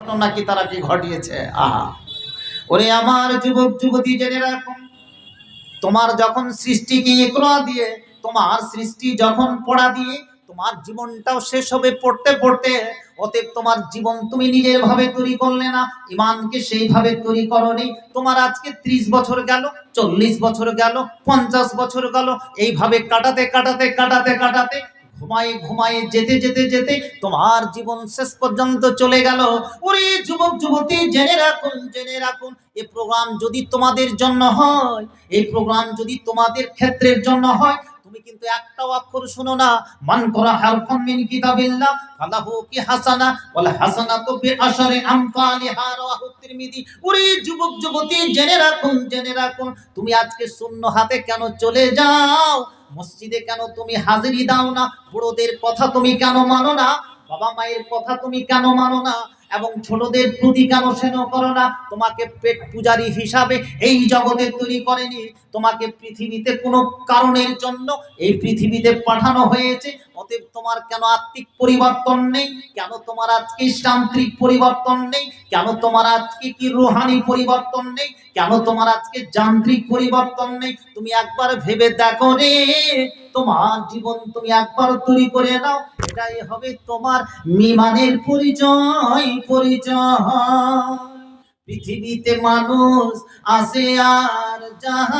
ঘটনা কি তারা কি ঘটিয়েছে। আহা, ওরে আমার যুবক যুবতী, জেনে রাখুন, তোমার যখন সৃষ্টিকে ইকরা দিয়ে, তোমার সৃষ্টি যখন পড়া দিয়ে তোমার জীবনটাও শেষ হবে পড়তে পড়তে। অতএব তোমার জীবন তুমি নিজের ভাবে তৈরি করলে না, ইমানকে সেইভাবে তৈরি করনি। তোমার আজকে 30 বছর গেল, 40 বছর গেল, 50 বছর গেল, এইভাবে কাটাতে কাটাতে কাটাতে কাটাতে ঘুমায়ে ঘুমায়ে যেতে যেতে যেতে তোমার জীবন শেষ পর্যন্ত চলে গেল। ওরে যুবক যুবতী, জেনে রাখুন, জেনে রাখুন, এই প্রোগ্রাম যদি তোমাদের জন্য হয়, এই প্রোগ্রাম যদি তোমাদের ক্ষেত্রের জন্য হয়, তুমি কিন্তু একটা অক্ষর শুনো না। মান করা হারফান মিন কিতাবিল্লাহ ফালাহু কি হাসানা ওয়াল হাসানাতু বিআশরি আমসালিহা, রাওয়াহু তিরমিজি। ওরে যুবক যুবতী, জেনে রাখুন, জেনে রাখুন, তুমি আজকে শূন্য হাতে কেন চলে যাও? মসজিদে কেন তুমি হাজিরি দাও না? বড়দের কথা তুমি কেন মানো না? বাবা মায়ের কথা তুমি কেন মানো না? এবং ছোটদের প্রতি কেন স্নেহ করো না? তোমাকে পেট পূজারী হিসাবে এই জগতে তৈরি করেনি, তোমাকে পৃথিবীতে কোনো কারণের জন্য এই পৃথিবীতে পাঠানো হয়েছে। অতএব তোমার কেন আত্মিক পরিবর্তন নেই? কেন তোমার আজকে যান্ত্রিক পরিবর্তন নেই? কেন তোমার আজকে কি রুহানি পরিবর্তন নেই? কেন তোমার আজকে যান্ত্রিক পরিবর্তন নেই? তুমি একবার ভেবে দেখো রে, তোমার জীবন তুমি একবার তৈরি করে নাও, এটাই হবে তোমার মিমানের পরিচয়, পরিচয়। পৃথিবীতে মানুষ আসে আর যায়,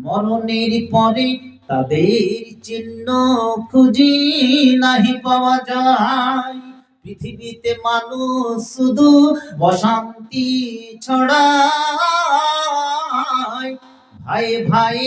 মরণের পরে তাদের চিহ্ন খুঁজি নাহি পাওয়া যায়। পৃথিবীতে মানুষ শুধু অশান্তি ছড়ায়, ভাই ভাই